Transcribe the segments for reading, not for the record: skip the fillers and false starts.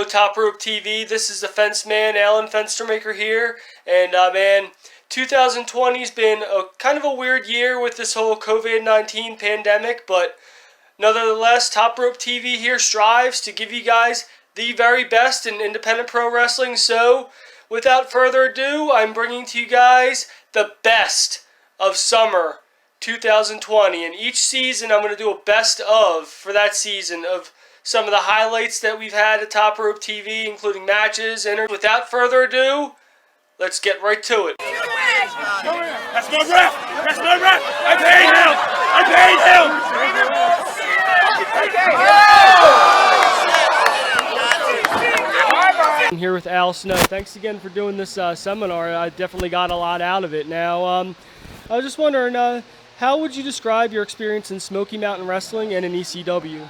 Top Rope TV. This is the Fence Man, Alan Fenstermaker here. And man, 2020's been a kind of a weird year with this whole COVID-19 pandemic, but nonetheless, Top Rope TV here strives to give you guys the very best in independent pro wrestling. So, without further ado, I'm bringing to you guys the best of summer 2020. And each season, I'm going to do a best of for that season of some of the highlights that we've had at Top Rope TV, including matches. And without further ado, let's get right to it. That's my ref! That's my ref! I paid him! I paid him! I'm here with Al Snow. Thanks again for doing this seminar. I definitely got a lot out of it. Now, I was just wondering, how would you describe your experience in Smoky Mountain Wrestling and in ECW?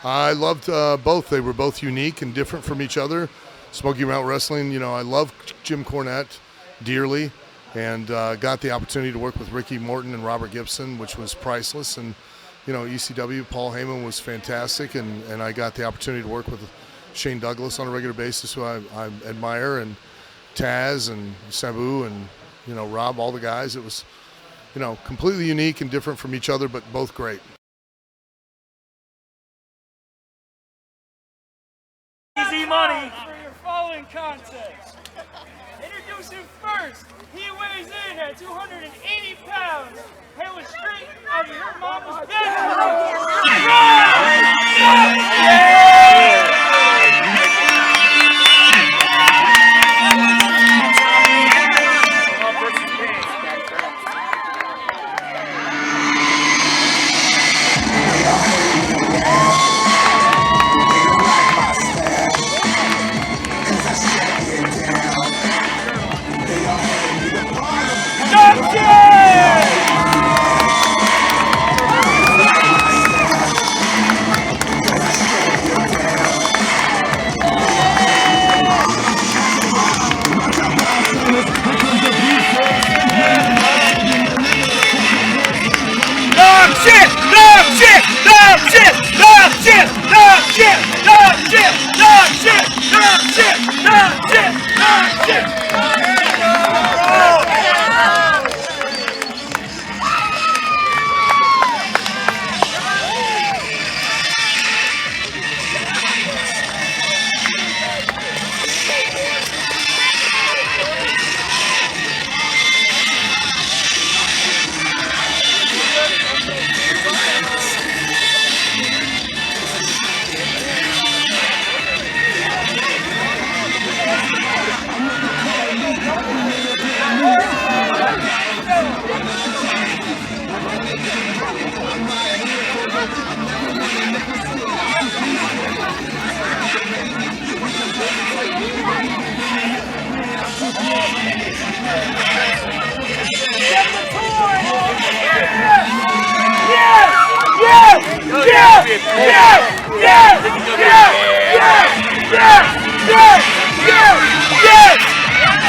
I loved both. They were both unique and different from each other. Smoky Mountain Wrestling, you know, I love Jim Cornette dearly, and got the opportunity to work with Ricky Morton and Robert Gibson, which was priceless. And, you know, ECW, Paul Heyman was fantastic, and I got the opportunity to work with Shane Douglas on a regular basis, who I admire, and Taz and Sabu and, you know, Rob, all the guys. It was, you know, completely unique and different from each other, but both great. Easy money for your following contest. Introducing first, he weighs in at 280 pounds. Hailing straight out of your mama's bedroom.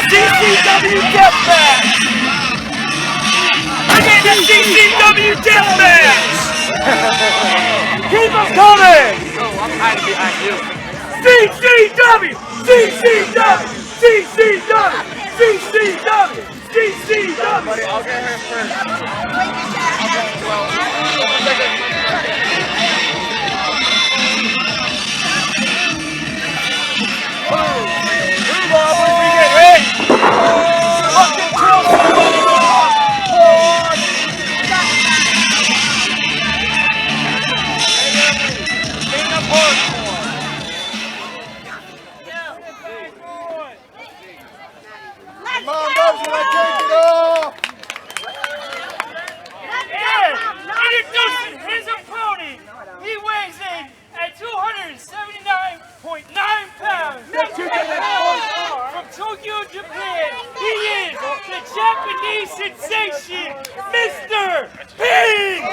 CCW Deathmatch! I need the CCW Deathmatch! Keep them coming! Oh, I'm hiding behind you. CCW! CCW! CCW! CCW! CCW! I'll get her Introducing his opponent, he weighs in at 279.9 pounds. From Tokyo, Japan, he is the Japanese sensation, Mr. Ping!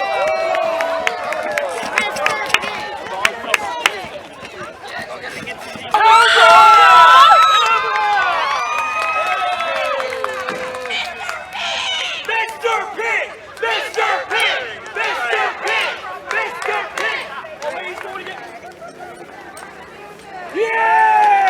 Yeah!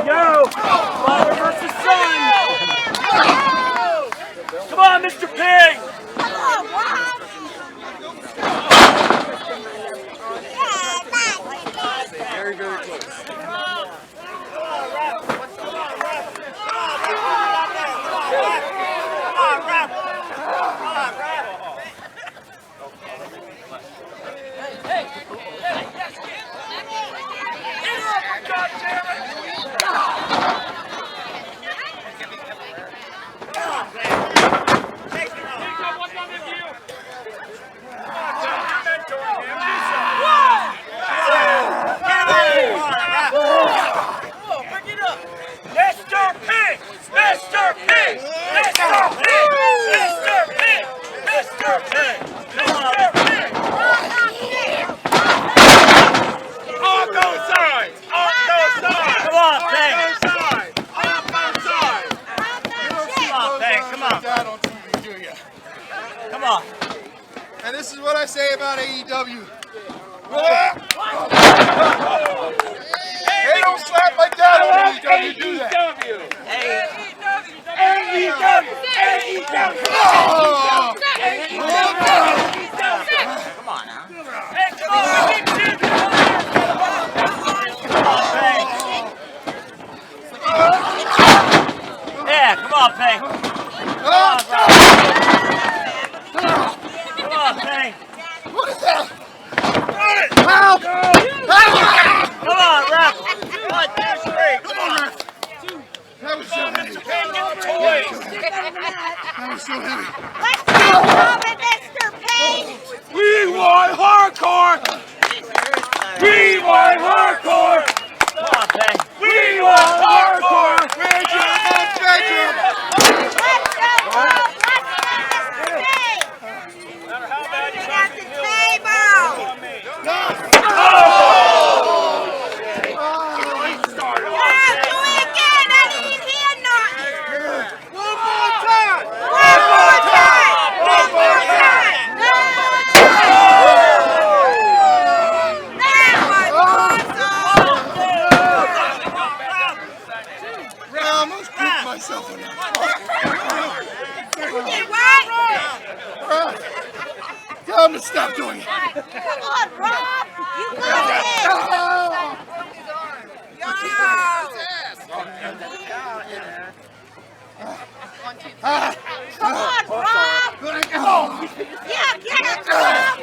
Yo! Father versus son! Come on, Mr. Pig! Very, very close. And this is what I say about AEW. They don't slap like that on AEW, do that? Come on now. Yeah, come on, Pig. Come on, Pig. What is that? Help! Come on, ref. 1, 2, 3. Come on, ref. That was so heavy. That was so heavy. Let's go, Mr. Page! We want hardcore! We want hardcore! Come on, Pig. We want hardcore! Where's your Jacob? Let's go, Bob! Let's go, Mr. Page! Get at the table! Yeah, do it again! I didn't hear nothing! One more time! One more time! One more time! That was awesome! I almost pooped myself in that. You did what? Tell him to stop doing it. Come on, Rob! You got it! Come on, Rob! Yeah, get it, Rob!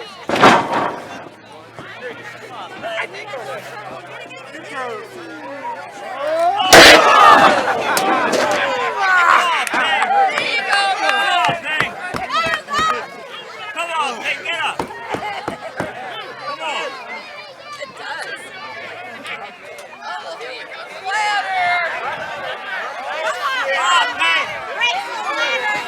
Come on, Pig, get up! Come on! Come on, Rob! Raise the ladder!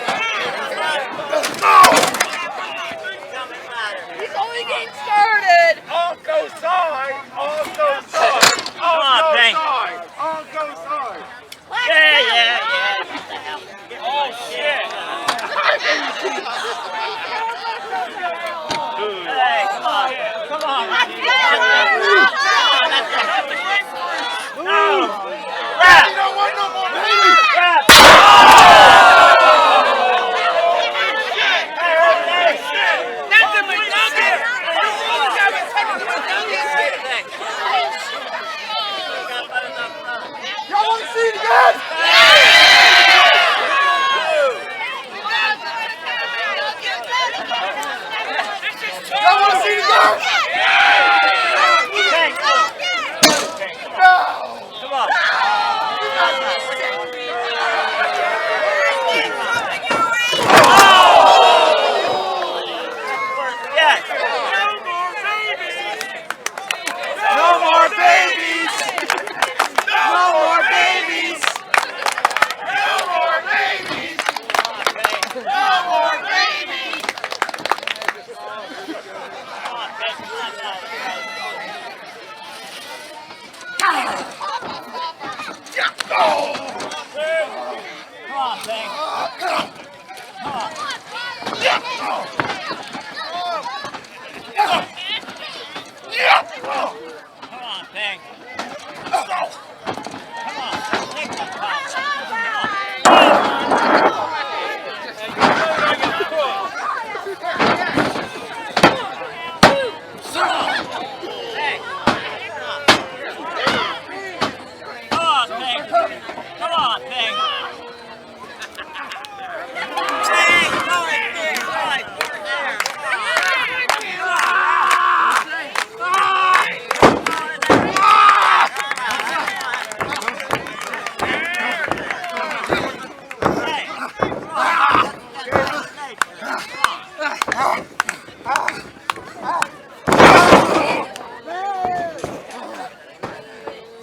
Come on, Ping. Come on, take the punch. Hey. Come on, Ping. Come on, Ping. Ping, go right there, go right there.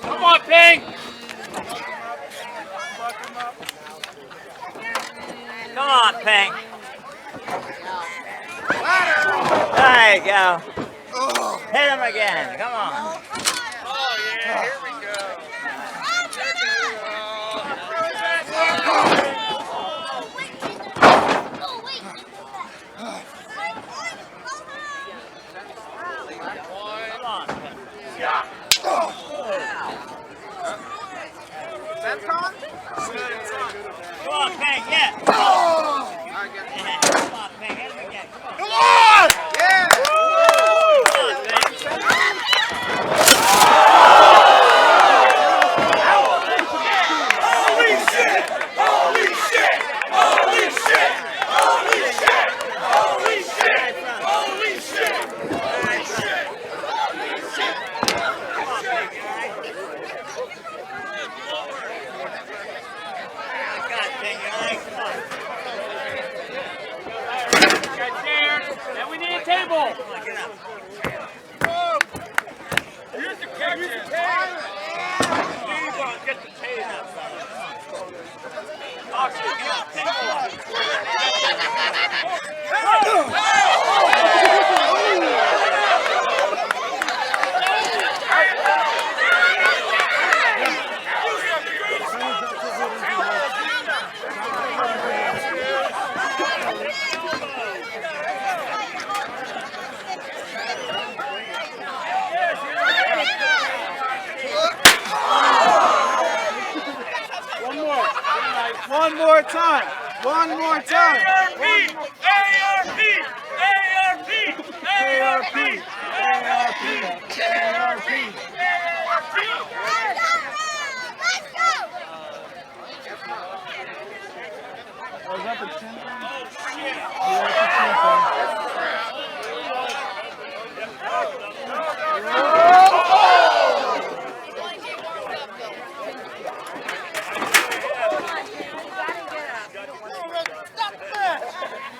Come on, Ping. Come on, Ping. There you go. Hit him again. Come on. Come on. Come on, Ping. Yeah. Come on, Ping. Hit him again. Come on. And we need a table. Here's the table. Get the table. One more time. One more time. ARP! ARP! ARP! Stop that!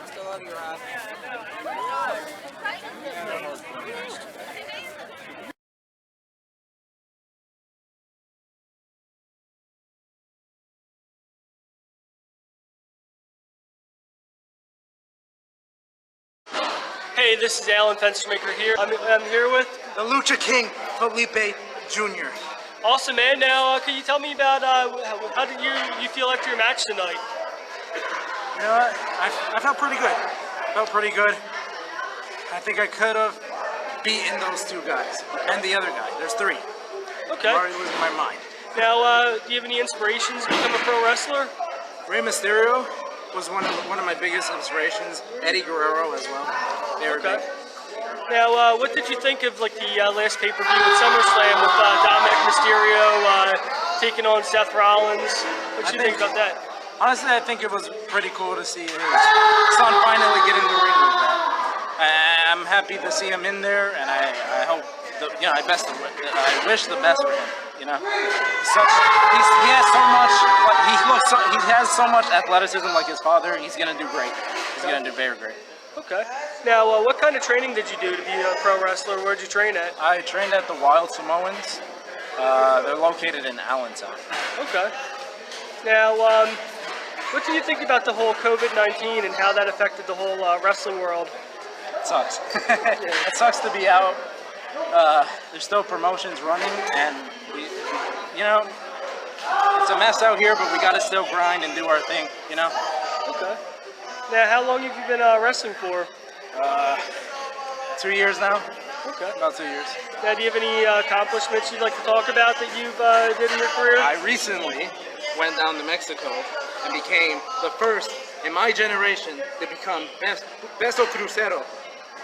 Still love you, Rob. Hey, this is Alan Fenstermaker here. I'm here with The Lucha King, Felipe Jr. Awesome, man. Now, can you tell me about how did you feel after your match tonight? You know what? I felt pretty good. I think I could have beaten those two guys and the other guy. There's three. Okay. I'm already losing my mind. Now, do you have any inspirations to become a pro wrestler? Rey Mysterio was one of my biggest inspirations. Eddie Guerrero as well. They were Okay. big. Now, what did you think of like the last pay-per-view at SummerSlam with Dominic Mysterio taking on Seth Rollins? What did you think about that? Honestly, I think it was pretty cool to see his son finally get in the ring with that. I'm happy to see him in there, and I hope I wish the best for him. You know, he has so much. He has so much athleticism like his father. He's gonna do great. He's gonna do very great. Okay. Now, what kind of training did you do to be a pro wrestler? Where'd you train at? I trained at the Wild Samoans. They're located in Allentown. Okay. Now, what do you think about the whole COVID-19 and how that affected the whole wrestling world? It sucks. It sucks to be out. There's still promotions running, and it's a mess out here, but we gotta still grind and do our thing, you know? Okay. Now, how long have you been wrestling for? 2 years now. Okay. About 2 years. Now, do you have any accomplishments you'd like to talk about that you've did in your career? I recently went down to Mexico and became the first in my generation to become Peso Crucero,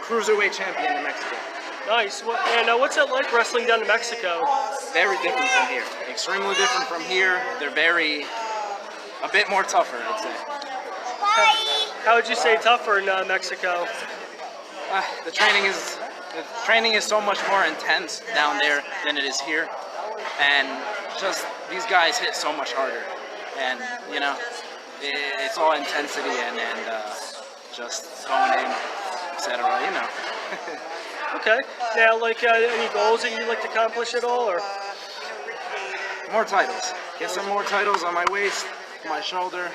cruiserweight champion in Mexico. Nice. And what's it like wrestling down in Mexico? Very different from here. Extremely different from here. They're a bit more tougher, I'd say. How would you say tougher in Mexico? The training is so much more intense down there than it is here, and just these guys hit so much harder, and it's all intensity and just going in, etc. You know. Okay. Now, like any goals that you'd like to accomplish at all, or? More titles. Get some more titles on my waist, my shoulder.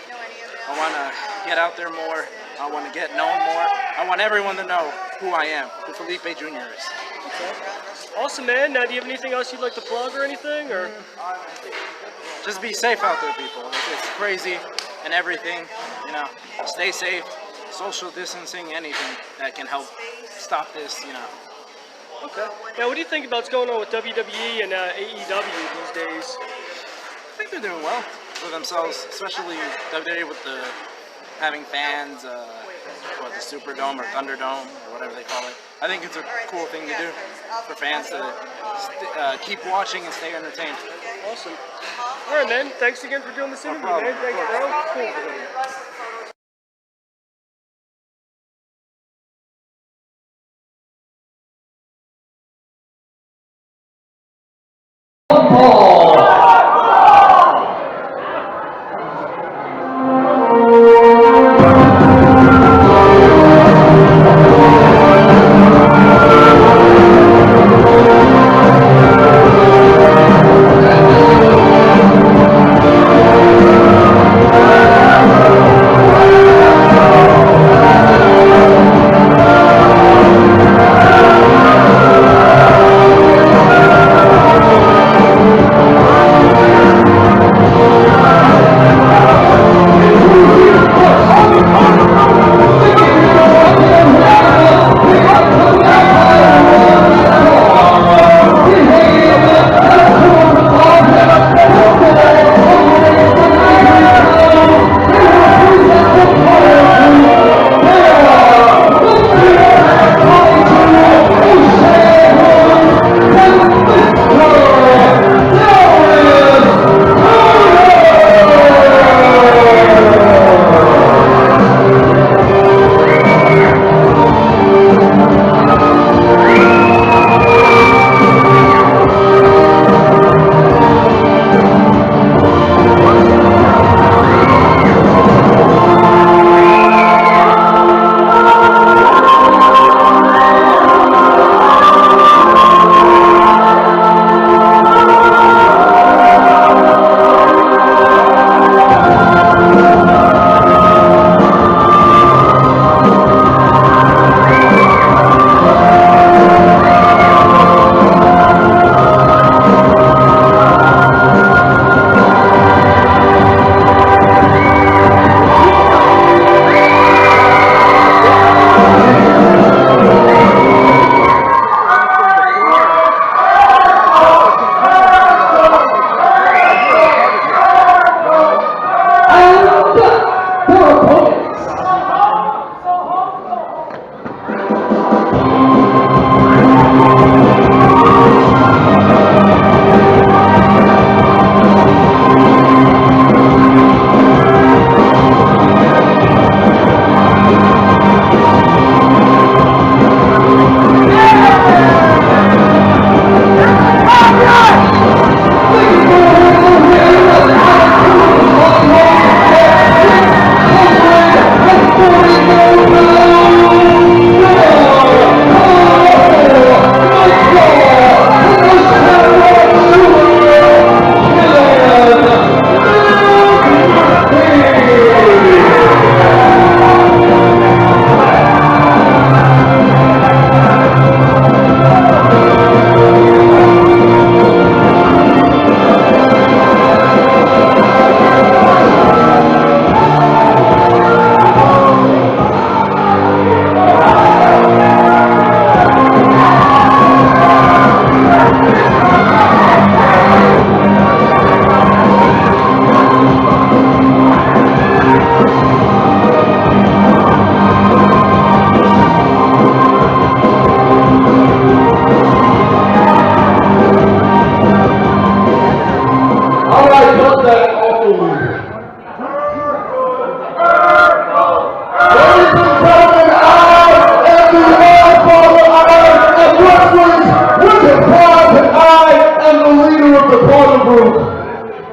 I want to get out there more. I want to get known more. I want everyone to know who I am, who Felipe Jr. is. Okay. Awesome, man. Now, do you have anything else you'd like to plug or anything, or? Just be safe out there, people. It's crazy and everything. You know, stay safe. Social distancing, anything that can help stop this. You know. Okay. Now, what do you think about what's going on with WWE and AEW these days? I think they're doing well for themselves, especially WWE with having fans, the Superdome or Thunderdome or whatever they call it. I think it's a cool thing to do for fans to keep watching and stay entertained. Awesome. All right, man. Thanks again for doing this interview, man. Thanks, bro. Cool.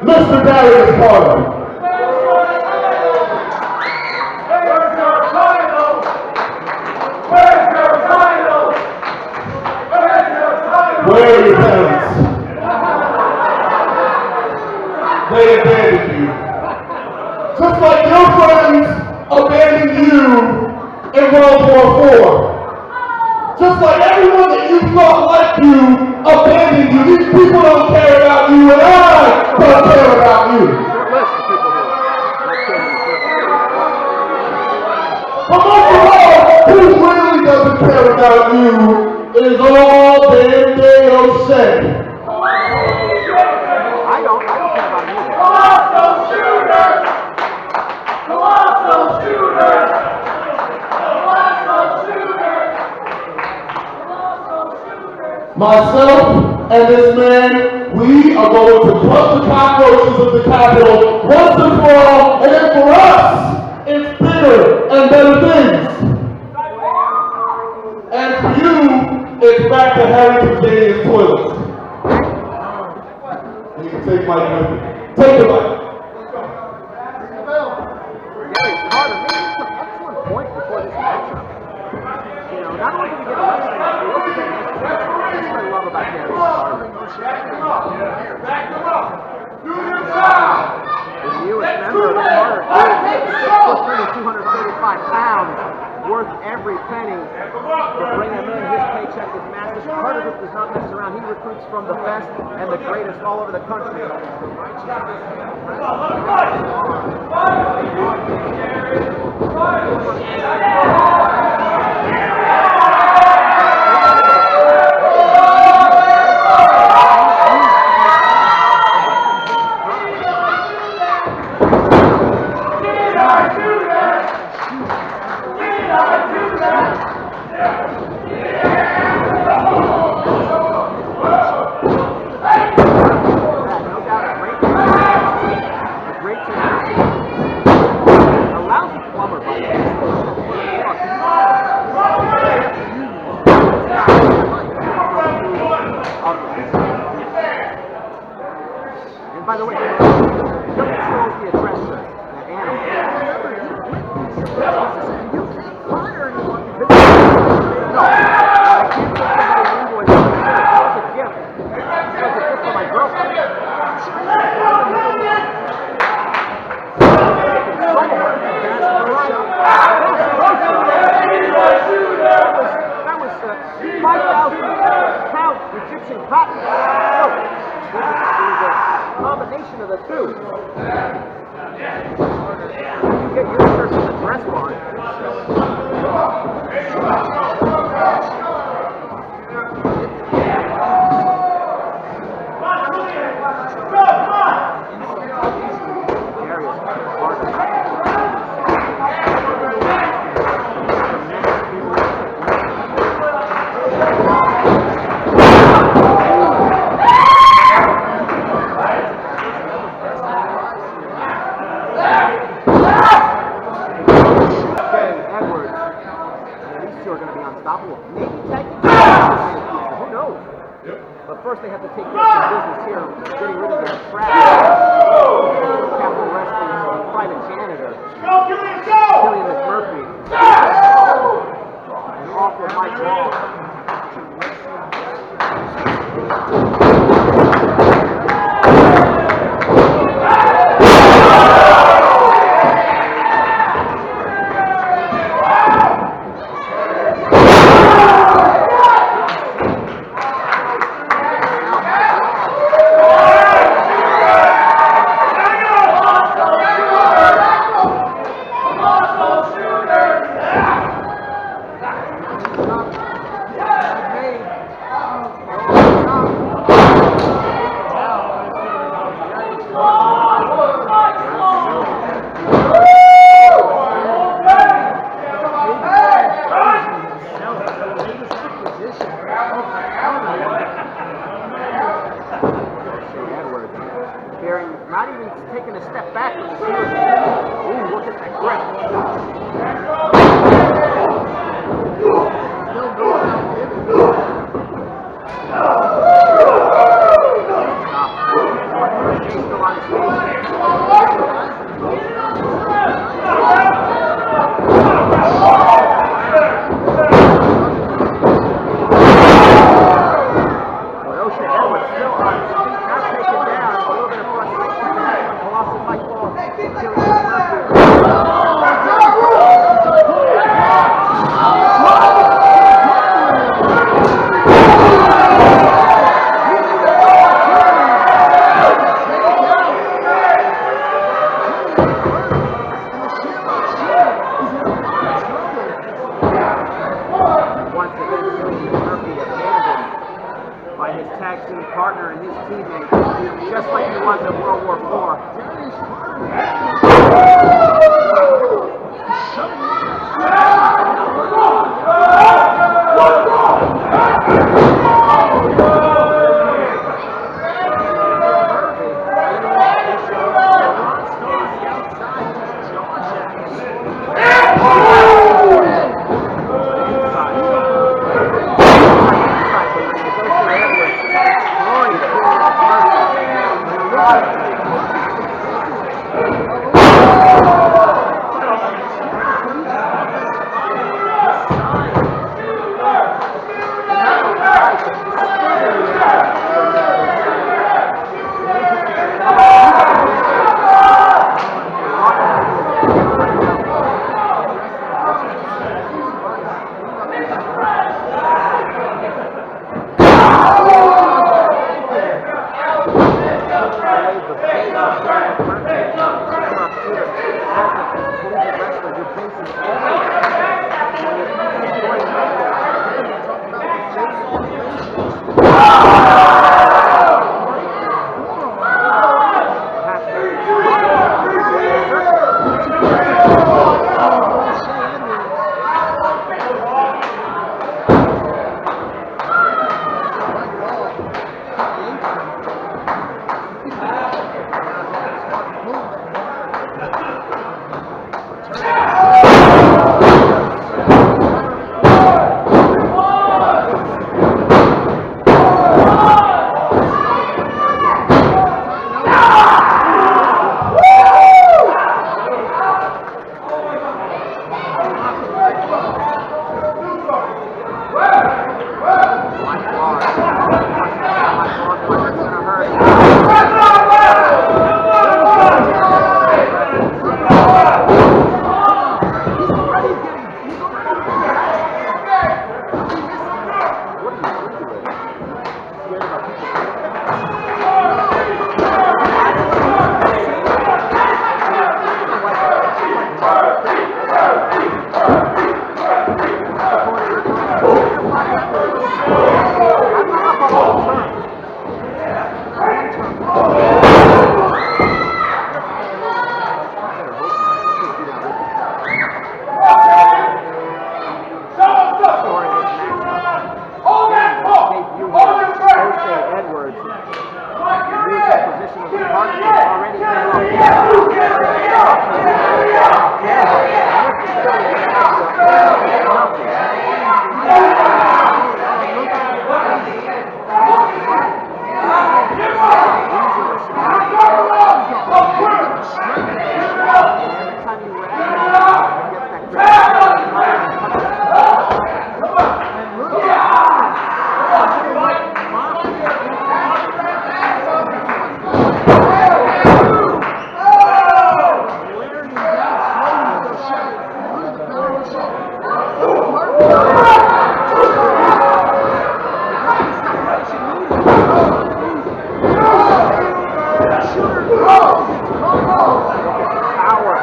Mr. Darius Carter. Where are your parents? They abandoned you. Just like your friends abandoned you in World War IV. Just like everyone that you thought liked you abandoned you. These people don't care about you, and I don't care about you. But most of all, who really doesn't care about you is all damn day O'Shea. I don't care about you. Colossal shooters! Colossal shooters! Colossal shooters! Myself and this man, we are going to crush the cockroaches of the Capitol once and for all, and then for us, it's bigger and better things. And for you, it's back to Harrington Jr.'s toilets. You can take Mike with me. Take the mic. Carter made some excellent points before this matchup. You know, not only did he get arrested, he also got that's what I love about Darius Carter. Back them up. Do your job. The newest member of Carter, 6'3", 235 pounds, worth every penny. To bring him in, his paycheck is massive. Carter just does not mess around. He recruits from the best and the greatest all over the country. By the way, somebody stole the address to that animal. You can't fire anyone because no, I can't take somebody's invoice. It's a gift. It's a gift for my girlfriend. That was 5,000 pounds Egyptian cotton. Combination of the two. You get your person's address bar. But first they have to take care of some business here, getting rid of their trash. Capital Wrestling's private janitor, Killian McMurphy. for Mike Long. Not even taking a step back from the field. Ooh, look at that grip. Still on his tag team partner and his teammate, just like he was in World War IV. Power.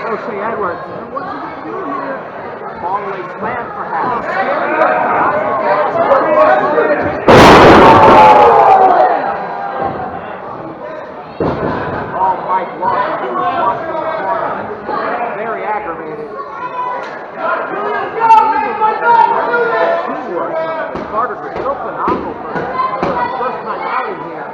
O'Shea Edwards. What's he going to do here? Ball away slam, perhaps. Oh, Mike Lawson, he was lost in the corner. Very aggravated. Carter was so phenomenal for the first time out in here.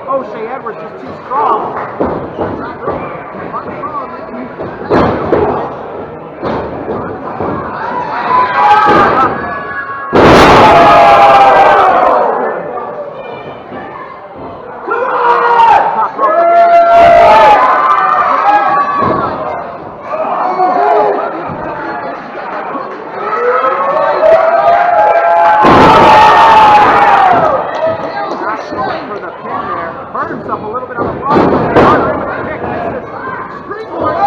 O'Shea Edwards is too strong. Top rope again. For the pin there. Burned himself a little bit on the front. Carter with a kick. Springboard.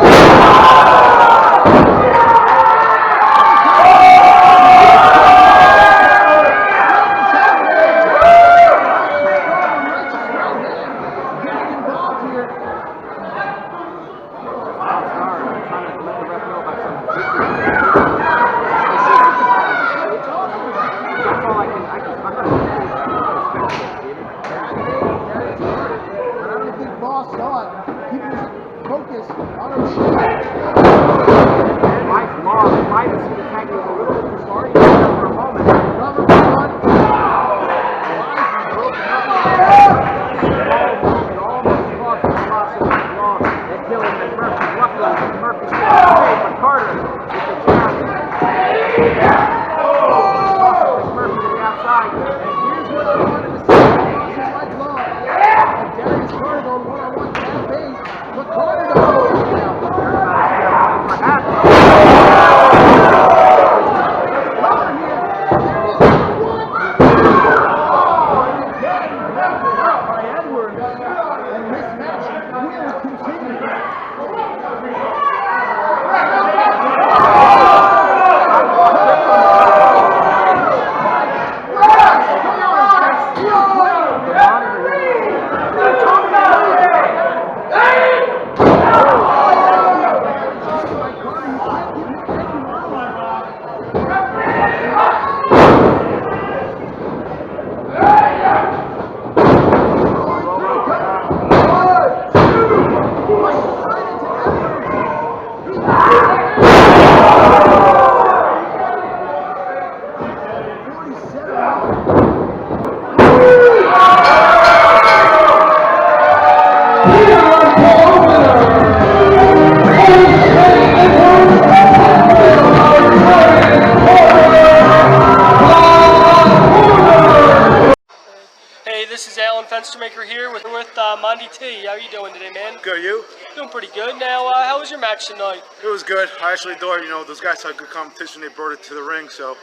This is Alan Fenstermaker here with Monty T. How are you doing today, man? Good, you? Doing pretty good. Now, how was your match tonight? It was good. I actually thought, those guys had good competition. They brought it to the ring, so,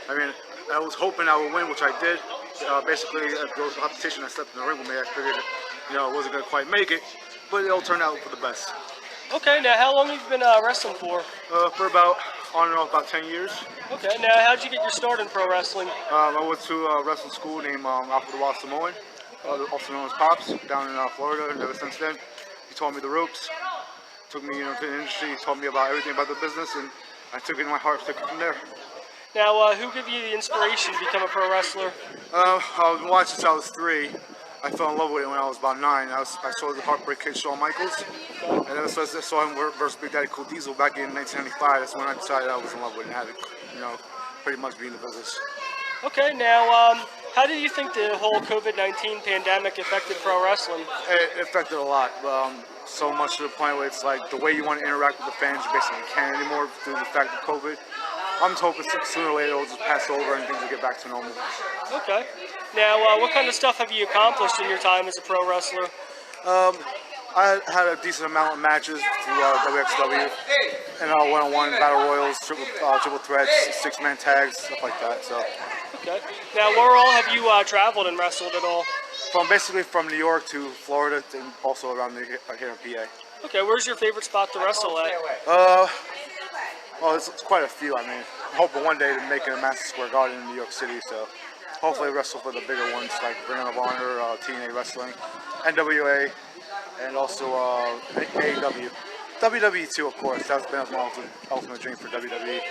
I was hoping I would win, which I did. Basically, those competition that stepped in the ring with me, I figured, I wasn't going to quite make it, but it all turned out for the best. Okay, now how long have you been wrestling for? For about on and off about 10 years. Okay, now how'd you get your start in pro wrestling? I went to a wrestling school named Alfred Wallace Samoan, also known as Pops, down in Florida. And ever since then, he taught me the ropes, took me to the industry, he taught me about everything about the business, and I took it in my heart, took it from there. Now, who gave you the inspiration to become a pro wrestler? I was watching since I was 3. I fell in love with it when I was about 9. I saw the Heartbreak Kid, Shawn Michaels, and then I saw him versus Big Daddy Cool Diesel back in 1995. That's when I decided I was in love with it and had to, pretty much be in the business. Okay, now, how do you think the whole COVID-19 pandemic affected pro wrestling? It affected a lot, so much to the point where it's like the way you want to interact with the fans, you basically can't anymore due to the fact of COVID. I'm just hoping sooner or later it'll just pass over and things will get back to normal. Okay. Now, what kind of stuff have you accomplished in your time as a pro wrestler? I had a decent amount of matches through WXW and one-on-one battle royals, triple threats, 6-man tags, stuff like that. So. Okay. Now, where all have you traveled and wrestled at all? Basically from New York to Florida and also around here in PA. Okay. Where's your favorite spot to wrestle at? Well, it's quite a few. I mean, I'm hoping one day to make it a Madison Square Garden in New York City. So hopefully wrestle for the bigger ones like Ring of Honor, TNA Wrestling, NWA, and also AEW. WWE too, of course. That's been my ultimate dream for WWE.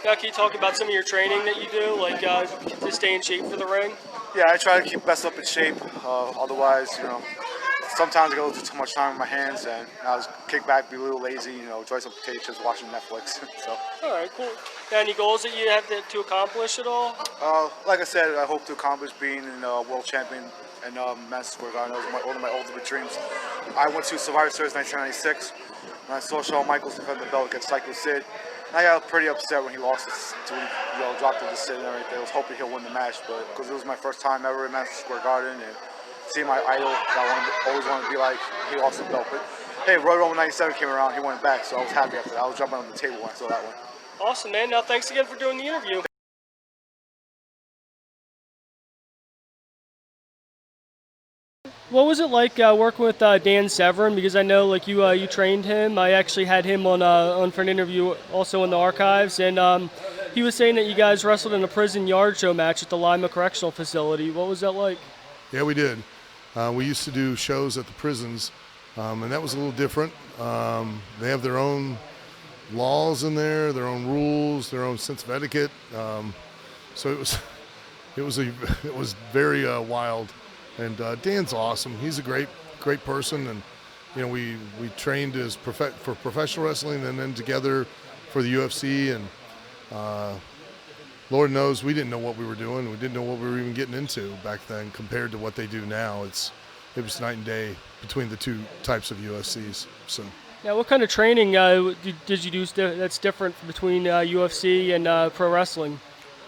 Now, can you talk about some of your training that you do, like to stay in shape for the ring? Yeah, I try to keep best up in shape. Otherwise, sometimes I go too much time on my hands, and I'll just kick back, be a little lazy, enjoy some potato chips, watching Netflix. So. All right, cool. Now, any goals that you have to accomplish at all? Like I said, I hope to accomplish being a world champion in Madison Square Garden. That was one of my ultimate dreams. I went to Survivor Series 1996 when I saw Shawn Michaels defend the belt against Psycho Sid. I got pretty upset when he lost dropped it to Sid and everything. I was hoping he'll win the match, but because it was my first time ever in Madison Square Garden and seeing my idol that I always wanted to be like, he lost the belt. But hey, Royal Rumble 97 came around, he went back, so I was happy after that. I was jumping on the table when I saw that one. Awesome, man. Now, thanks again for doing the interview. What was it like working with Dan Severn? Because I know, like you trained him. I actually had him on for an interview, also in the archives, and he was saying that you guys wrestled in a prison yard show match at the Lima Correctional Facility. What was that like? Yeah, we did. We used to do shows at the prisons, and that was a little different. They have their own laws in there, their own rules, their own sense of etiquette. So it was very wild. And Dan's awesome. He's a great person, and we trained for professional wrestling, and then together for the UFC. And Lord knows we didn't know what we were doing. We didn't know what we were even getting into back then compared to what they do now. It was night and day between the two types of UFCs. So. Now, what kind of training did you do that's different between UFC and pro wrestling?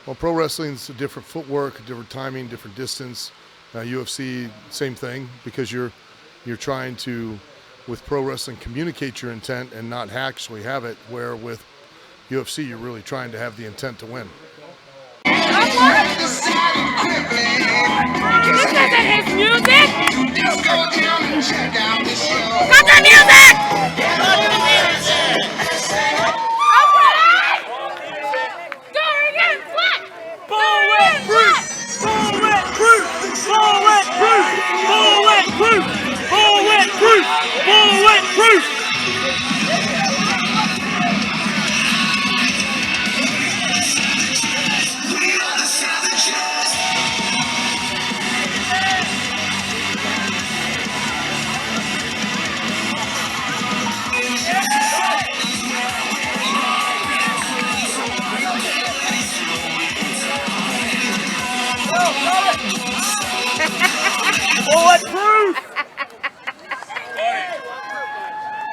Well, pro wrestling is a different footwork, different timing, different distance. UFC, same thing, because you're trying to, with pro wrestling, communicate your intent and not actually have it, where with UFC, you're really trying to have the intent to win. This isn't his music! Cut the music! Okay! Do it again, flat! Bulletproof! Bulletproof! Bulletproof! Bulletproof! Bulletproof! Bulletproof!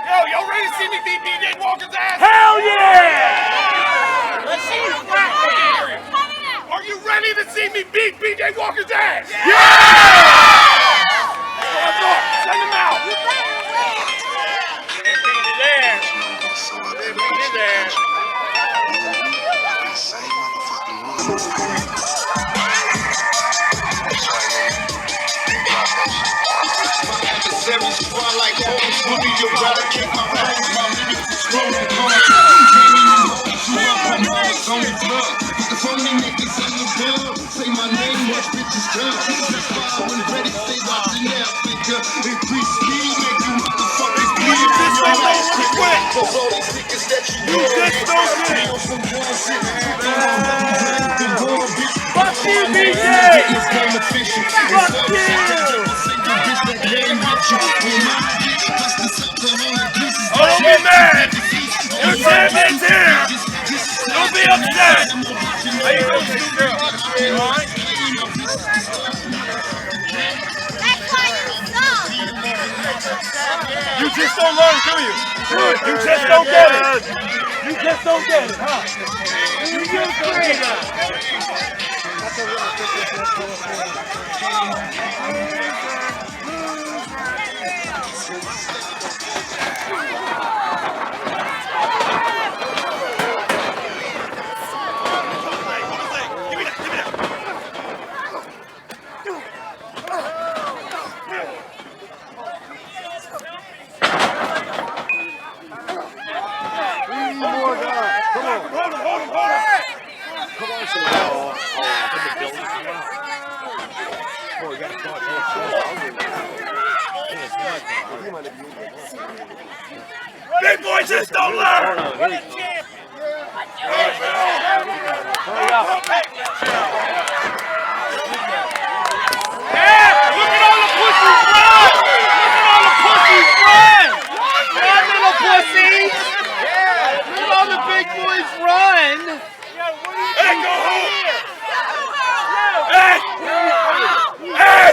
Yo, y'all ready to see me beat BJ Walker's ass? Hell yeah! Let's see you flat. Are you ready to see me beat BJ Walker's ass? Yeah! Let's go. Send him out. Like that, will be your brother, keep my mind, my niggas, scrolling, Fuck you, BJ! Fuck you! Oh, don't be mad! Your champion's here! Don't be upset! How you doing, sister? You alright? You just don't learn, do you? You just don't get it! You just don't get it, huh? You just don't get it! Big boy just don't learn! Hurry up. Yeah! Look at all the pussies run! Look at all the pussies run! Run, little pussies! Look at all the big boys run! Hey, go home! Hey! Hey!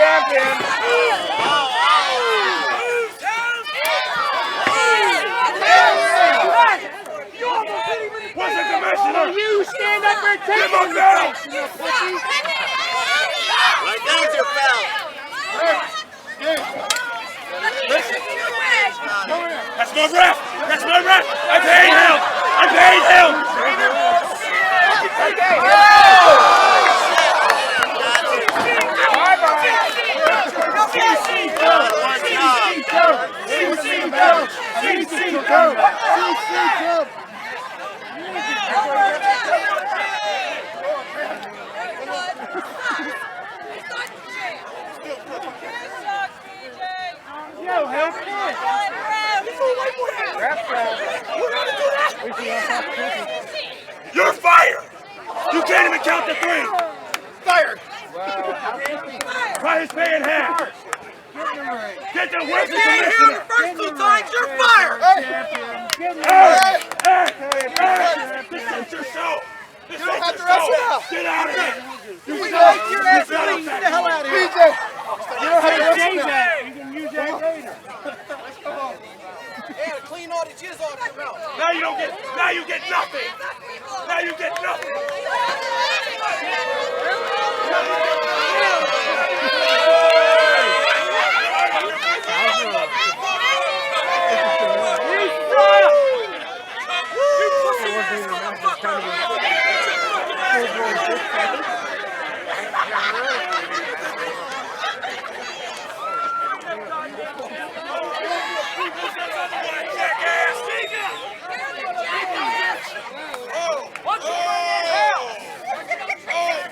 Champion! What's the commissioner? You stand up and take him down! Right down your foul. That's my ref! That's my ref! I paid him! I paid him! You're fired! You can't even count to 3! Fired! Try his pay in half! Get the where's the commissioner? First 2 times, you're fired! Hey! This ain't your show! This ain't your show! Get out of here! You Get suck! your You ass suck! clean. Get the hell out of here! BJ! You don't have to You can use that later. Yeah, clean all the jizz off your mouth. Now you don't get, now you get nothing! Now you get nothing!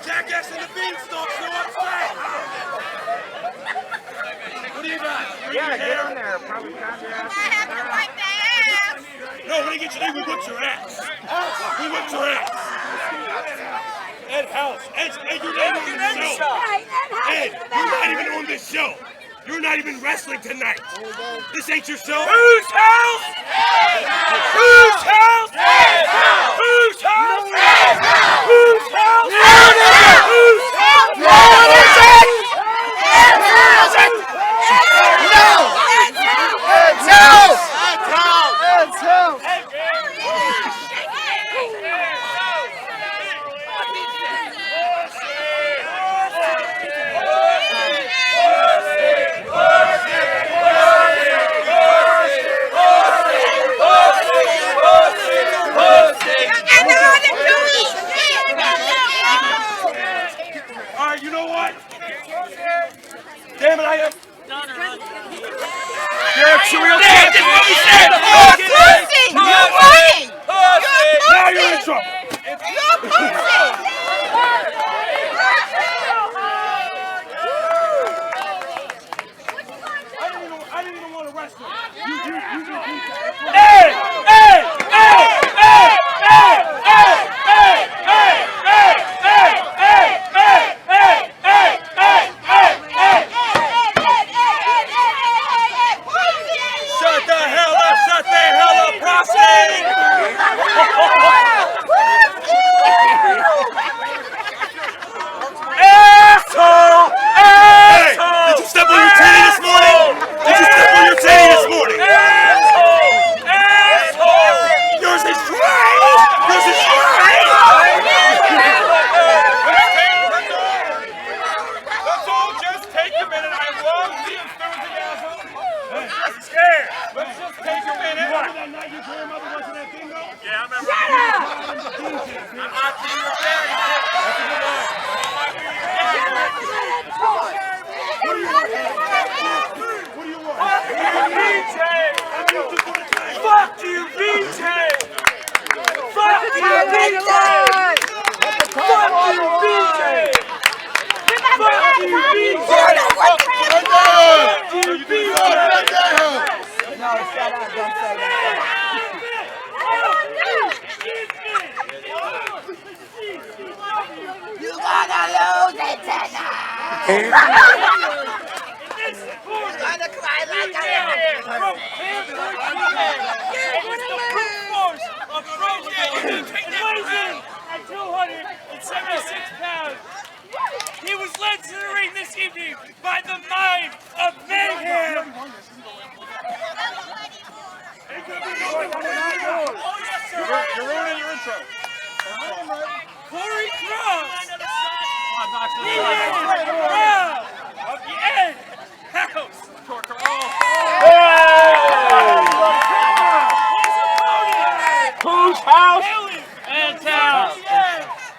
Jackass in the beanstalk, so upset! What do you got? Yeah, get on there. Probably got your ass. No, when you get your name, we whipped your ass. We whipped your ass. Ed House. Ed, you're not even on this show. Ed, you're not even on this show. You're not even wrestling tonight. This ain't your show. Whose house? Whose house? Whose house? Whose house? Whose house? Whose house? Asshole! Asshole! Did you step on your titty this morning? Did you step on your titty this morning? Asshole! Asshole! Yours is right! Yours is right! Let's all just take a minute. I love the enthusiasm. I'm scared. Let's just take a minute. That night your grandmother wasn't at bingo? Yeah, I remember. I'm not being a fairy. That's a good line. What do you want? What do you want? VJ! Fuck you, VJ! Fuck you, VJ! Fuck you, VJ! Fuck you, VJ! Fuck you, VJ! No, shut up. Don't say that. You gotta lose it tonight. You gotta cry like a From Hanford, and it's the brute force of Trojan and weighs in at 276 pounds. He was led to the ring this evening by the mind of Mayhem. You're ruining your intro. Corey Cross. He is proud of the Ed House. Whose house? And town.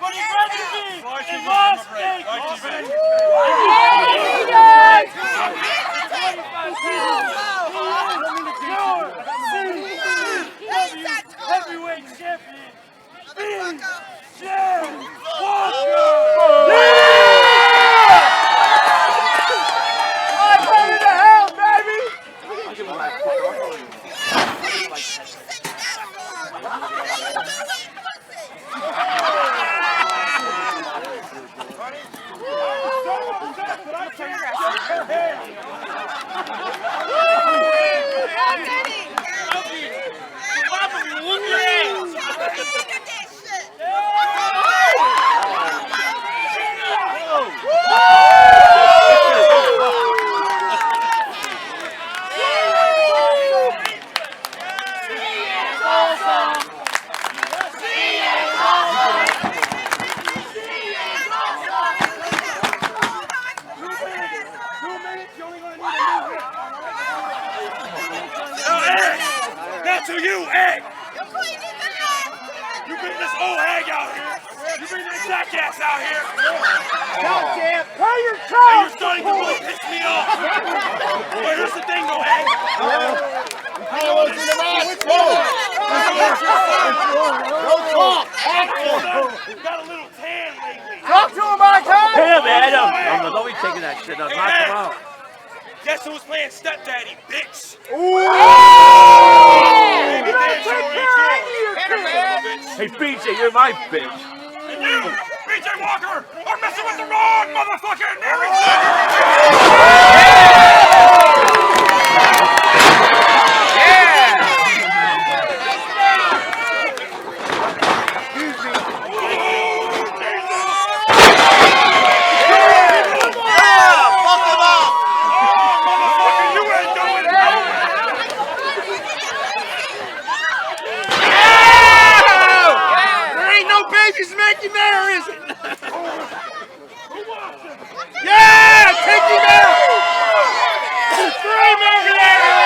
But he'd rather be in Las Vegas. Heavyweight champion, BJ Walker! I'm going to hell, baby! Not to you, Egg! You bring this old hag out here. You bring that jackass out here. Goddamn! Pay your And toes! you're starting to really piss me off. But here's the thing, though, Egg. Got a little tan lately. Talk to him, my guy! Hit him, Adam! Don't be taking that shit. Knock him out. Guess who's playing stepdaddy, bitch? Ooh! Baby dance bitch. Hey, BJ, you're my bitch. And you, BJ Walker, are messing with the wrong motherfucking Making there, is it? Yeah! Take him out! Scream over there!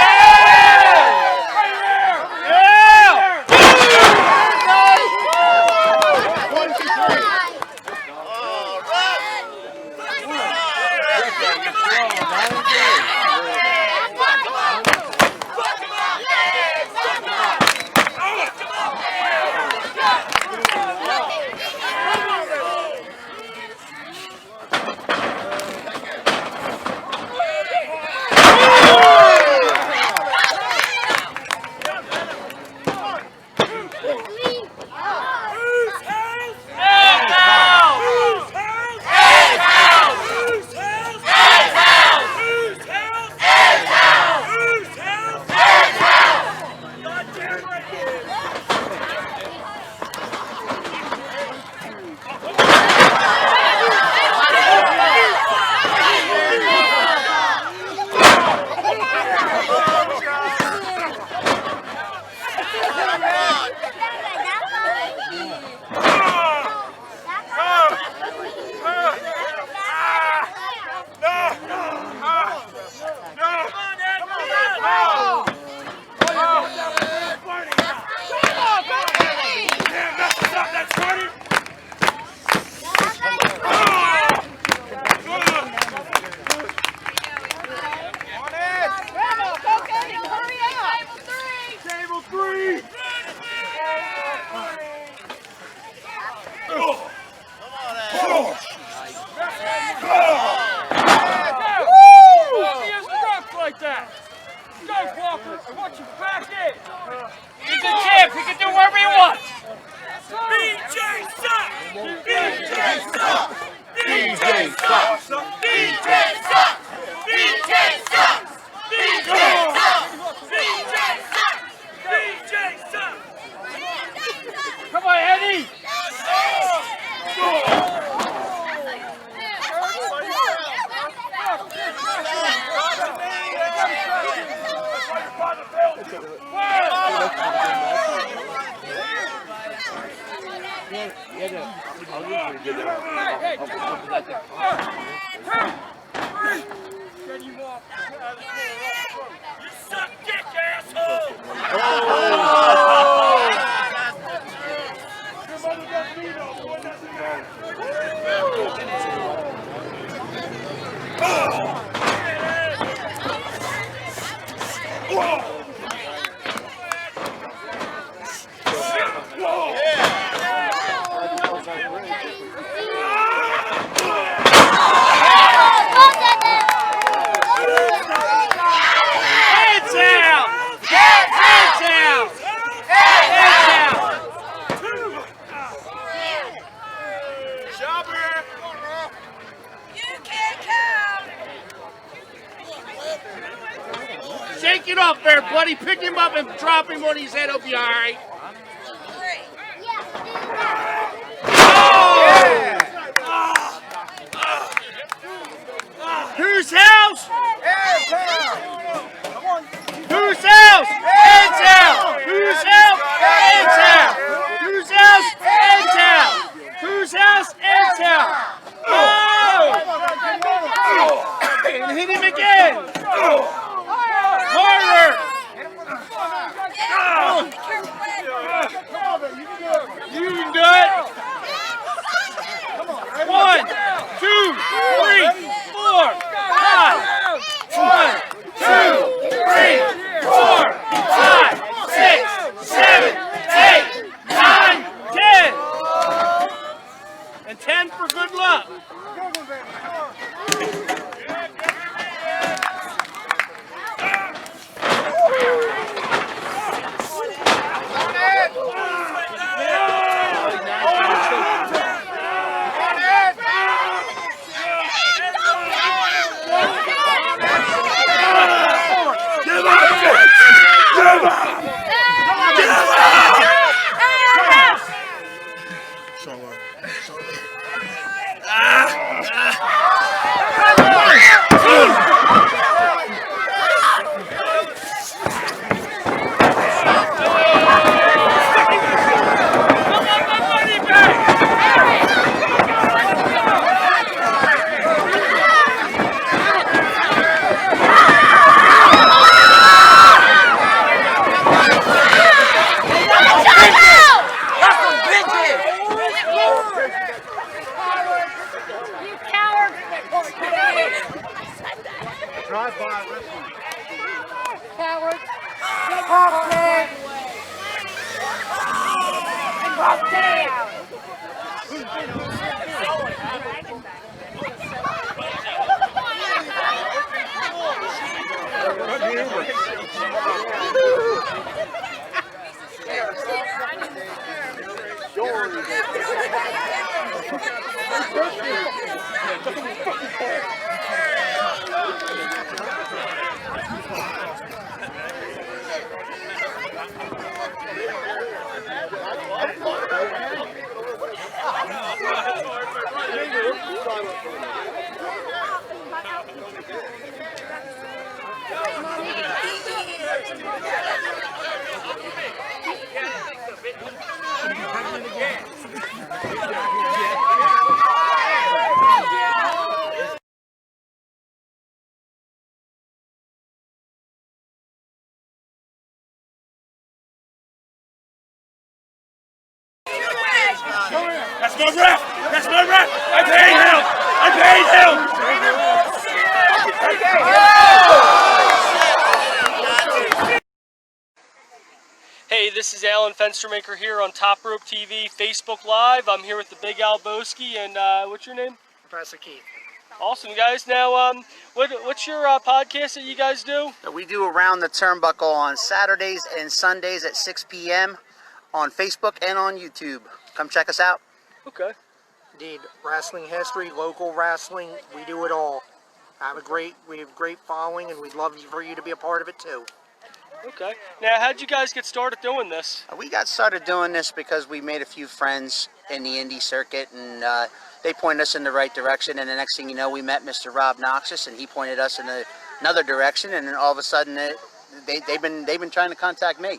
You suck dick, asshole! Shake it off there, buddy. Pick him up and drop him on his head. He'll be all right. Whose house? Whose house? Ed's house. Whose house? Ed's house. Whose house? Ed's house. Whose house? Ed's house. Oh! And hit him again. Harder. You nut. 1, 2, 3, 4, 5. 1, 2, 3, 4, 5, 6, 7, 8, 9, 10. And 10 for good luck. That's my ref! That's my ref! I paid him! I paid him! Hey, this is Alan Fenstermaker here on Top Rope TV, Facebook Live. I'm here with the Big Al Boski, and what's your name? Professor Keith. Awesome, guys. Now, what's your podcast that you guys do? We do Around the Turnbuckle on Saturdays and Sundays at 6 p.m. on Facebook and on YouTube. Come check us out. Okay. Indeed, wrestling history, local wrestling, we do it all. We have great following, and we'd love for you to be a part of it too. Okay. Now, how'd you guys get started doing this? We got started doing this because we made a few friends in the indie circuit, and they pointed us in the right direction. And the next thing you know, we met Mr. Rob Noxus, and he pointed us in another direction. And then all of a sudden, they've been trying to contact me.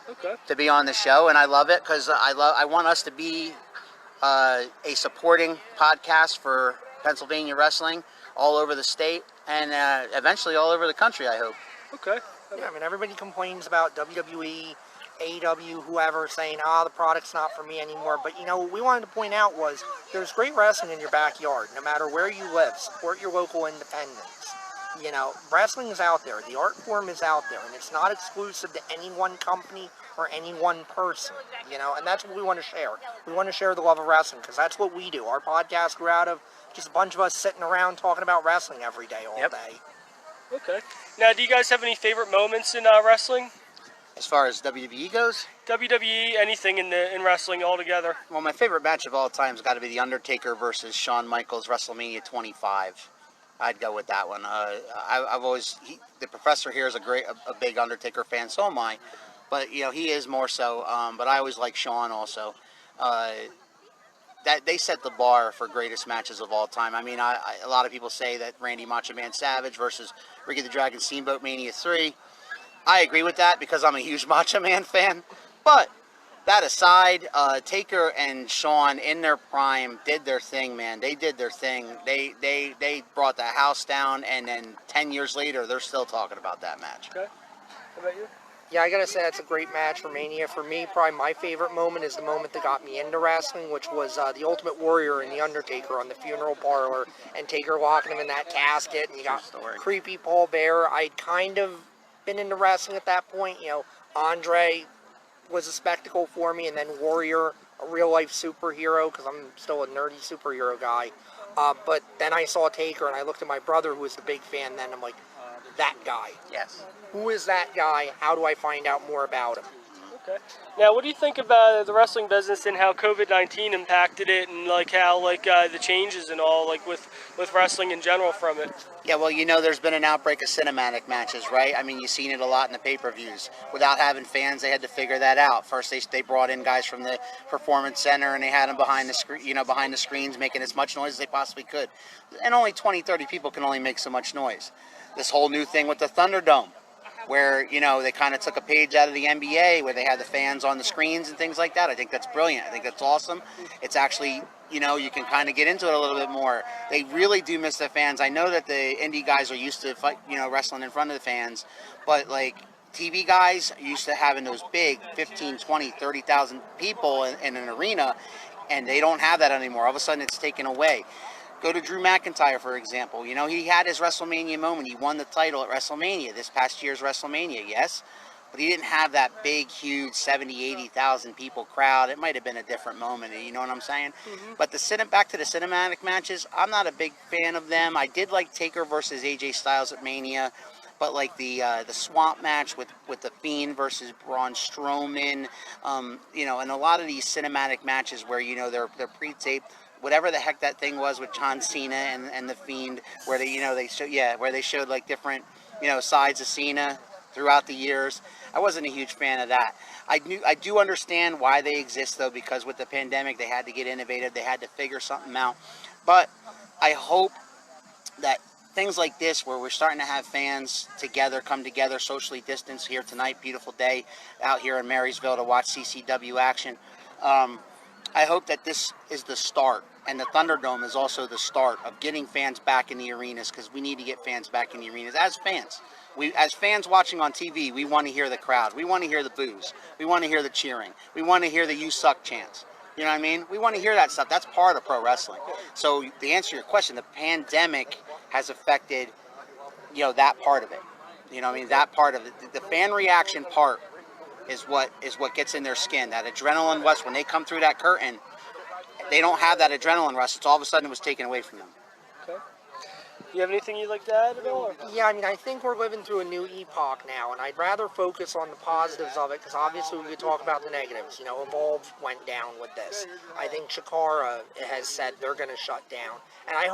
Okay. To be on the show, and I love it because I want us to be a supporting podcast for Pennsylvania wrestling all over the state and eventually all over the country, I hope. Okay. Yeah, I mean, everybody complains about WWE, AEW, whoever, saying, the product's not for me anymore. But, what we wanted to point out was there's great wrestling in your backyard, no matter where you live. Support your local independents. Wrestling is out there. The art form is out there, and it's not exclusive to any one company or any one person, and that's what we want to share. We want to share the love of wrestling, because that's what we do. Our podcast grew out of just a bunch of us sitting around talking about wrestling every day, all day. Okay. Now, do you guys have any favorite moments in wrestling? As far as WWE goes? WWE, anything in wrestling altogether. Well, my favorite match of all time has got to be The Undertaker versus Shawn Michaels, WrestleMania 25. I'd go with that one. The professor here is a big Undertaker fan, so am I. But, he is more so. But I always like Shawn also. That they set the bar for greatest matches of all time. I mean, a lot of people say that Randy Macho Man Savage versus Ricky the Dragon Steamboat Mania 3. I agree with that because I'm a huge Macho Man fan. But that aside, Taker and Shawn in their prime did their thing, man. They did their thing. They brought the house down, and then 10 years later, they're still talking about that match. Okay. How about you? Yeah, I gotta say that's a great match for Mania. For me, probably my favorite moment is the moment that got me into wrestling, which was the Ultimate Warrior and the Undertaker on the funeral parlor, and Taker locking him in that casket, and you got creepy Paul Bearer. I'd kind of been into wrestling at that point. Andre was a spectacle for me, and then Warrior, a real life superhero, because I'm still a nerdy superhero guy. But then I saw Taker, and I looked at my brother, who was the big fan then. I'm like, that guy. Yes. Who is that guy? How do I find out more about him? Okay. Now, what do you think about the wrestling business and how COVID-19 impacted it, and how the changes and all with wrestling in general from it? Yeah, well, there's been an outbreak of cinematic matches, right? I mean, you've seen it a lot in the pay-per-views. Without having fans, they had to figure that out. First, they brought in guys from the Performance Center, and they had them behind the screen, behind the screens, making as much noise as they possibly could. And only 20, 30 people can only make so much noise. This whole new thing with the Thunderdome, where, they kind of took a page out of the NBA, where they had the fans on the screens and things like that. I think that's brilliant. I think that's awesome. It's actually, you can kind of get into it a little bit more. They really do miss the fans. I know that the indie guys are used to wrestling in front of the fans, but TV guys are used to having those big 15, 20, 30,000 people in an arena, and they don't have that anymore. All of a sudden, it's taken away. Go to Drew McIntyre, for example. He had his WrestleMania moment. He won the title at WrestleMania, this past year's WrestleMania, yes? But he didn't have that big, huge 70, 80,000 people crowd. It might have been a different moment, you know what I'm saying? Mm-hmm. But back to the cinematic matches, I'm not a big fan of them. I did like Taker versus AJ Styles at Mania, but the Swamp match with the Fiend versus Braun Strowman, and a lot of these cinematic matches where, they're pre-taped, whatever the heck that thing was with John Cena and the Fiend, where they showed different, sides of Cena throughout the years. I wasn't a huge fan of that. I do understand why they exist though, because with the pandemic they had to get innovative, they had to figure something out. But I hope that things like this, where we're starting to have fans come together, socially distanced here tonight, beautiful day out here in Marysville to watch CCW action. I hope that this is the start, and the Thunderdome is also the start of getting fans back in the arenas, because we need to get fans back in the arenas. As fans watching on TV, we want to hear the crowd. We want to hear the boos. We want to hear the cheering. We want to hear the "you suck" chants. You know what I mean? We want to hear that stuff. That's part of pro wrestling. So to answer your question, the pandemic has affected, that part of it. You know what I mean? That part of it. The fan reaction part is what gets in their skin. That adrenaline rush, when they come through that curtain, they don't have that adrenaline rush. It's all of a sudden it was taken away from them. Okay. You have anything you'd like to add at all? Yeah, I mean, I think we're living through a new epoch now, and I'd rather focus on the positives of it, because obviously we could talk about the negatives. Evolve went down with this. I think Chikara has said they're going to shut down, and I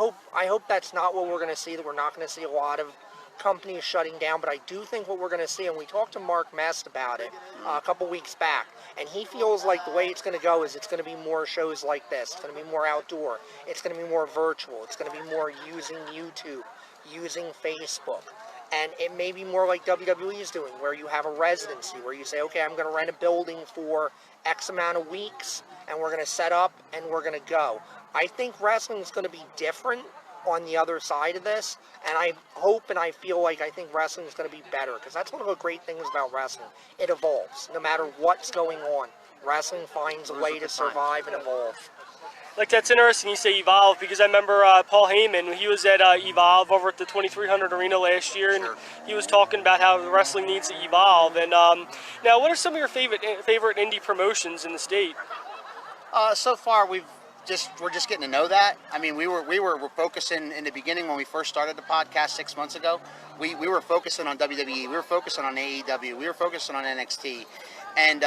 hope that's not what we're going to see, that we're not going to see a lot of companies shutting down, but I do think what we're going to see, and we talked to Mark Mest about it a couple weeks back, and he feels like the way it's going to go is it's going to be more shows like this. It's going to be more outdoor. It's going to be more virtual. It's going to be more using YouTube, using Facebook. And it may be more like WWE is doing, where you have a residency, where you say, okay, I'm going to rent a building for X amount of weeks, and we're going to set up, and we're going to go. I think wrestling is going to be different on the other side of this, and I hope and I feel like I think wrestling is going to be better, because that's one of the great things about wrestling. It evolves. No matter what's going on, wrestling finds a way to survive and evolve. Like, that's interesting you say evolve, because I remember Paul Heyman, he was at Evolve over at the 2300 Arena last year, and he was talking about how wrestling needs to evolve. And now, what are some of your favorite indie promotions in the state? So far, we're just getting to know that. I mean, we were focusing in the beginning when we first started the podcast 6 months ago. We were focusing on WWE, we were focusing on AEW, we were focusing on NXT, and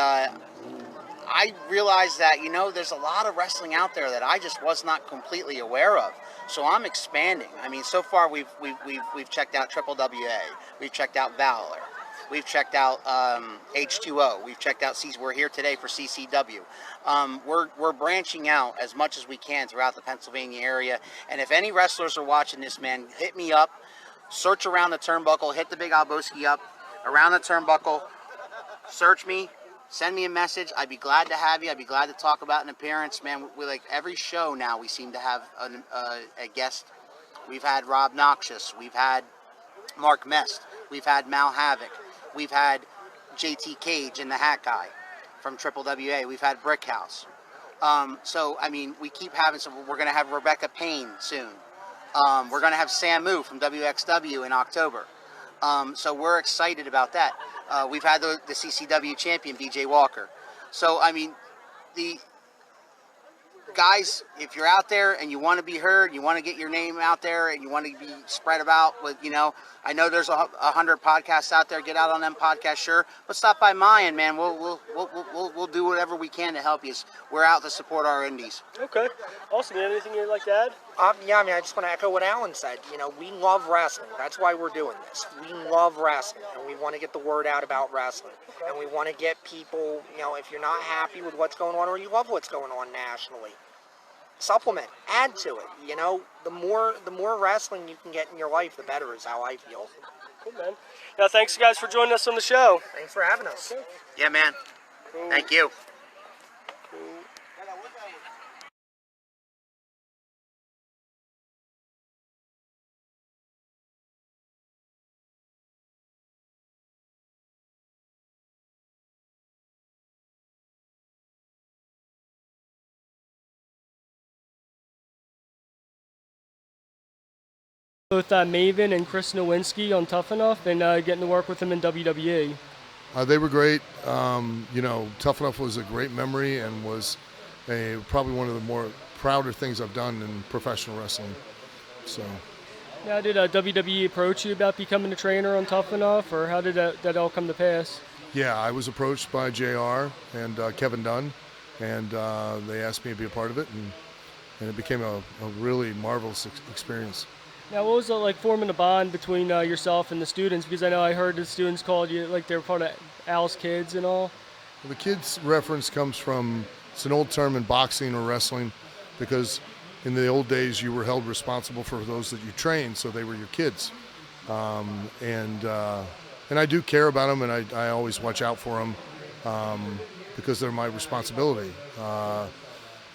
I realized that, there's a lot of wrestling out there that I just was not completely aware of. So I'm expanding. I mean, so far we've checked out Triple WA, we've checked out Valor, we've checked out H2O, we've checked out we're here today for CCW. We're branching out as much as we can throughout the Pennsylvania area. And if any wrestlers are watching this, man, hit me up. Search Around the Turnbuckle, hit the Big Alboski up, Around the Turnbuckle, search me. Send me a message. I'd be glad to have you. I'd be glad to talk about an appearance, man. We like every show now. We seem to have a guest. We've had Rob Noxious. We've had Mark Mest. We've had Mal Havoc. We've had JT Cage and the Hat Guy from Triple WA. We've had Brickhouse. So I mean, we keep having some. We're going to have Rebecca Payne soon. We're going to have Samu from WXW in October. So we're excited about that. We've had the CCW champion, BJ Walker. So, I mean, the guys, if you're out there and you want to be heard, you want to get your name out there and you want to be spread about with, I know there's 100 podcasts out there. Get out on them podcasts, sure. But stop by mine, man. We'll do whatever we can to help you. We're out to support our indies. Okay. Awesome. You have anything you'd like to add? Yeah, I mean, I just want to echo what Alan said. We love wrestling. That's why we're doing this. We love wrestling, and we want to get the word out about wrestling. And we want to get people, if you're not happy with what's going on or you love what's going on nationally, supplement, add to it. The more wrestling you can get in your life, the better is how I feel. Cool, man. Now, thanks, guys, for joining us on the show. Thanks for having us. Yeah, man. Cool. Thank you. Cool. Both Maven and Chris Nowinski on Tough Enough, and getting to work with them in WWE. They were great. Tough Enough was a great memory and was probably one of the more prouder things I've done in professional wrestling. So. Now, did WWE approach you about becoming a trainer on Tough Enough, or how did that all come to pass? Yeah, I was approached by JR and Kevin Dunn, and they asked me to be a part of it, and it became a really marvelous experience. Now, what was it like forming a bond between yourself and the students? Because I know I heard the students called you, like they were part of Al's Kids and all. The kids reference comes from, it's an old term in boxing or wrestling, because in the old days you were held responsible for those that you trained, so they were your kids. And I do care about them, and I always watch out for them because they're my responsibility.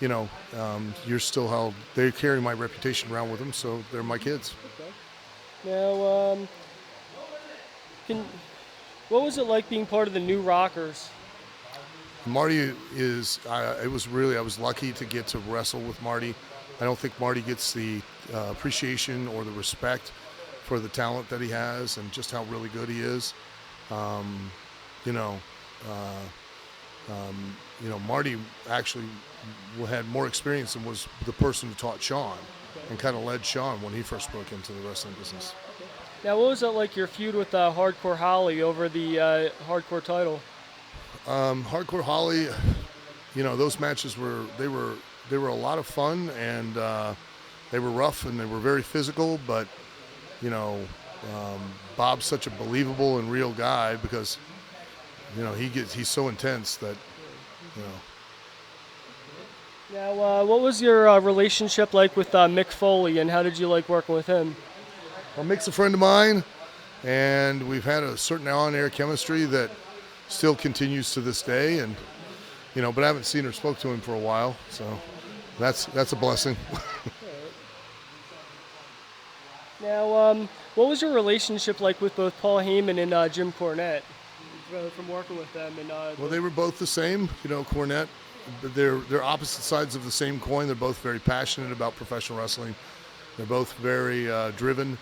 You're still held, they carry my reputation around with them, so they're my kids. Okay. Now, what was it like being part of the New Rockers? Marty I was lucky to get to wrestle with Marty. I don't think Marty gets the appreciation or the respect for the talent that he has and just how really good he is. Marty actually had more experience and was the person who taught Sean and kind of led Sean when he first broke into the wrestling business. Now, what was it like your feud with Hardcore Holly over the Hardcore title? Hardcore Holly, those matches were a lot of fun, and they were rough and they were very physical, but Bob's such a believable and real guy because he's so intense that Now, what was your relationship like with Mick Foley, and how did you like working with him? Well, Mick's a friend of mine. and we've had a certain on-air chemistry that still continues to this day. And but I haven't seen or spoke to him for a while, so that's a blessing. Now, what was your relationship like with both Paul Heyman and Jim Cornette from working with them? And well, they were both the same. Cornette, they're opposite sides of the same coin. They're both very passionate about professional wrestling. They're both very driven,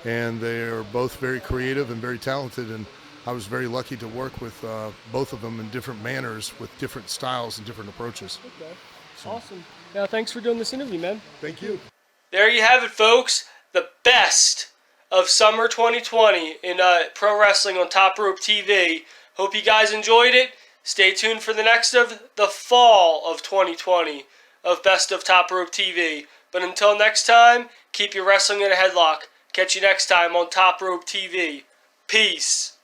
and they're both very creative and very talented. And I was very lucky to work with both of them in different manners, with different styles and different approaches. Okay. Awesome. Now, thanks for doing this interview, man. Thank you. There you have it, folks. The best of summer 2020 in pro wrestling on Top Rope TV. Hope you guys enjoyed it. Stay tuned for the next of the fall of 2020 of Best of Top Rope TV. But until next time, keep your wrestling in a headlock. Catch you next time on Top Rope TV. Peace.